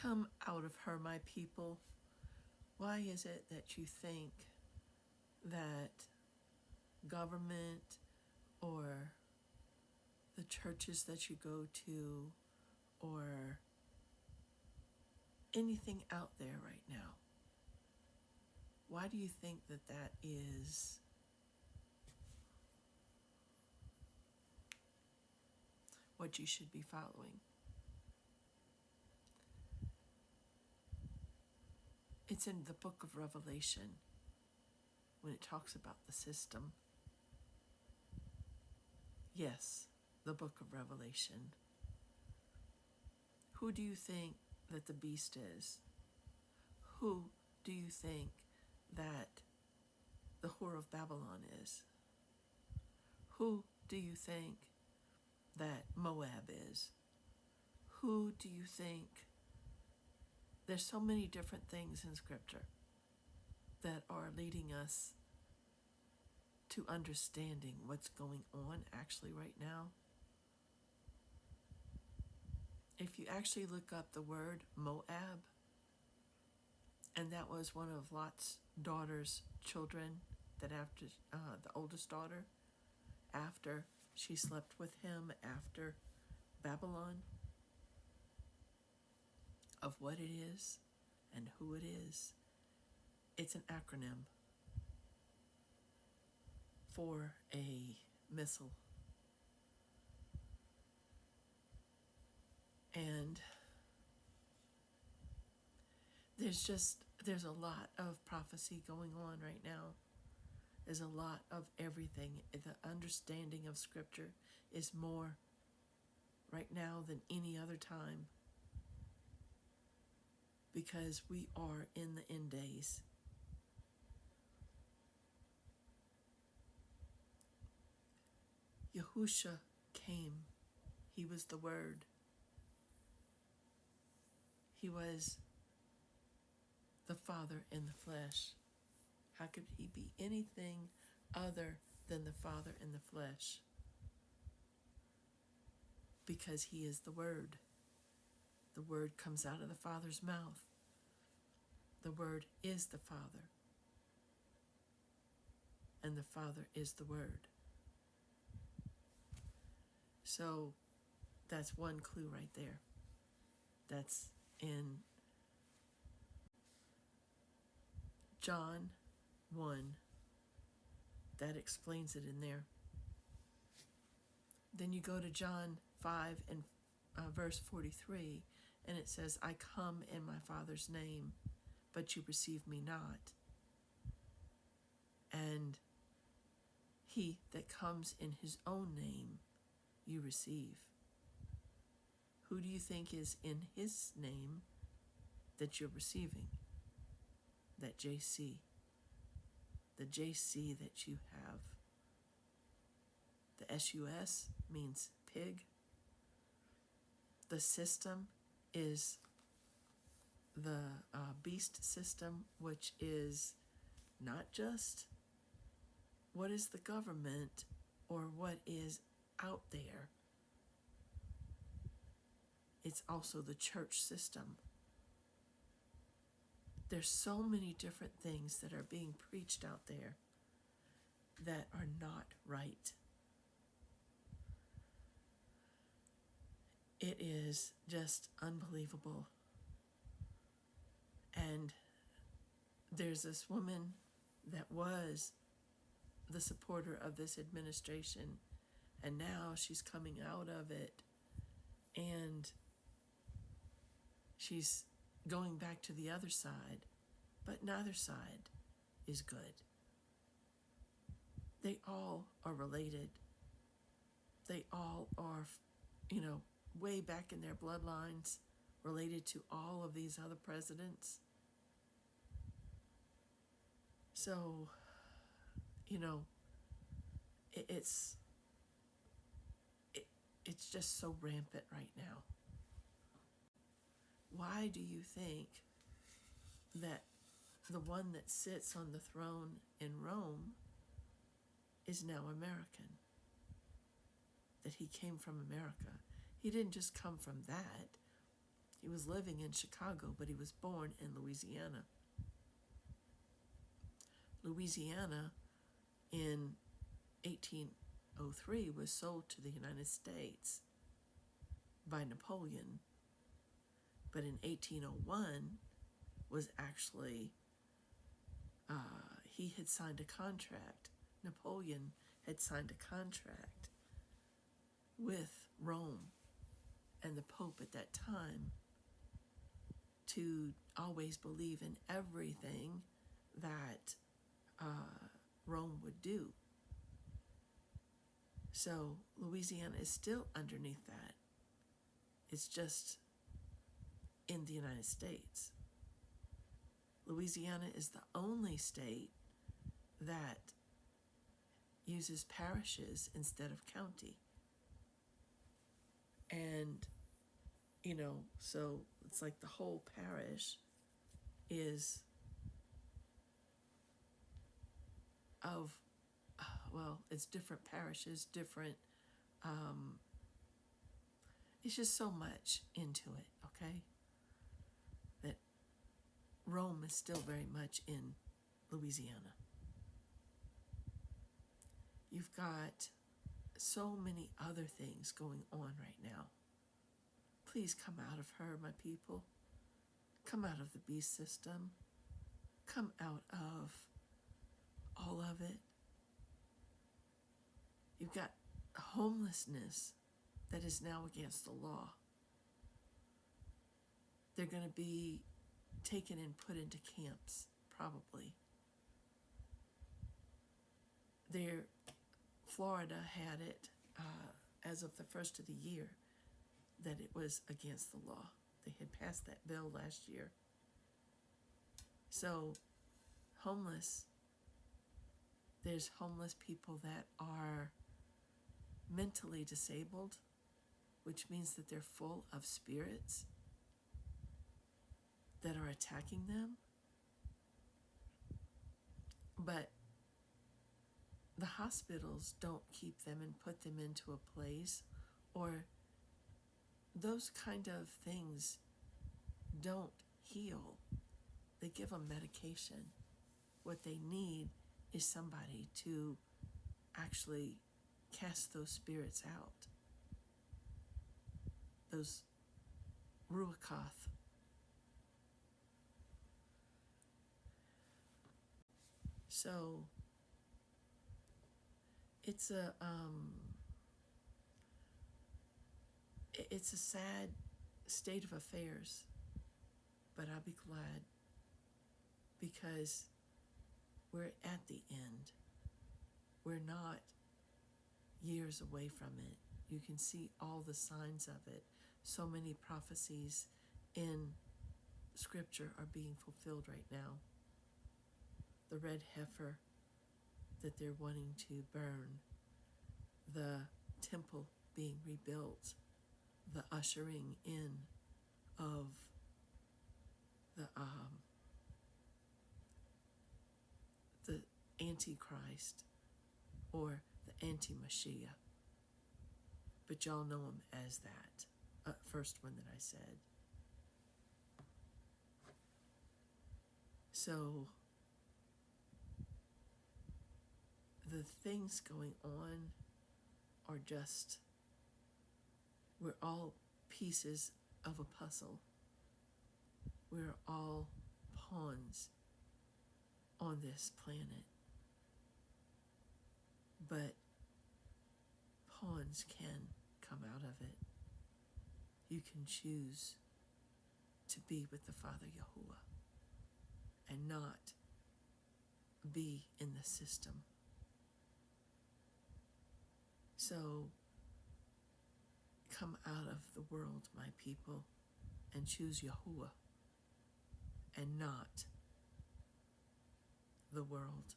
Come out of her, my people. Why is it that you think that government or the churches that you go to or anything out there right now, why do you think that that is what you should be following? It's in the book of Revelation when it talks about the system. Yes, the book of Revelation. Who do you think that the beast is? Who do you think that the whore of Babylon is? Who do you think that Moab is? Who do you think? There's so many different things in Scripture that are leading us to understanding what's going on actually right now. If you actually look up the word Moab, and that was one of Lot's daughter's children, that after the oldest daughter, after she slept with him after Babylon, of what it is and who it is, it's an acronym for a missile. And there's a lot of prophecy going on right now. There's a lot of everything. The understanding of Scripture is more right now than any other time, because we are in the end days. YAHUSHA came. He was the Word. He was the Father in the flesh. How could he be anything other than the Father in the flesh? Because he is the Word. The Word comes out of the Father's mouth. The Word is the Father. And the Father is the Word. So that's one clue right there. That's in John 1. That explains it in there. Then you go to John 5 and verse 43, and it says, I come in my Father's name, but you receive me not. And he that comes in his own name, you receive. Who do you think is in his name that you're receiving? That JC. The JC that you have. The SUS means pig. The system is the beast system, which is not just what is the government or what is out there. It's also the church system. There's so many different things that are being preached out there that are not right. It is just unbelievable. And there's this woman that was the supporter of this administration, and now she's coming out of it, and she's going back to the other side, but neither side is good. They all are related. They all are, way back in their bloodlines, related to all of these other presidents. So, it's just so rampant right now. Why do you think that the one that sits on the throne in Rome is now American? That he came from America. He didn't just come from that. He was living in Chicago, but he was born in Louisiana. Louisiana in 1803 was sold to the United States by Napoleon, but in 1801 was actually, he had signed a contract. Napoleon had signed a contract with Rome and the Pope at that time to always believe in everything that Rome would do. So Louisiana is still underneath that. It's just in the United States. Louisiana is the only state that uses parishes instead of county. And, so it's like the whole parish is of, it's different parishes, different, it's just so much into it, okay? That Rome is still very much in Louisiana. You've got so many other things going on right now. Please come out of her, my people. Come out of the beast system. Come out of all of it. You've got homelessness that is now against the law. They're going to be taken and put into camps, probably. Florida had it as of the first of the year that it was against the law. They had passed that bill last year. So, there's homeless people that are mentally disabled, which means that they're full of spirits that are attacking them. But the hospitals don't keep them and put them into a place, or those kind of things don't heal. They give them medication. What they need is somebody to actually cast those spirits out. Those ruakoth. So it's a sad state of affairs, but I'll be glad because we're at the end. We're not years away from it. You can see all the signs of it. So many prophecies in Scripture are being fulfilled right now. The red heifer that they're wanting to burn, the temple being rebuilt, the ushering in of the Antichrist or the Anti-Mashiach. But y'all know him as that first one that I said. So the things going on are just, we're all pieces of a puzzle. We're all pawns on this planet. But pawns can come out of it. You can choose to be with the Father Yahuwah and not be in the system. So come out of the world, my people, and choose Yahuwah and not the world.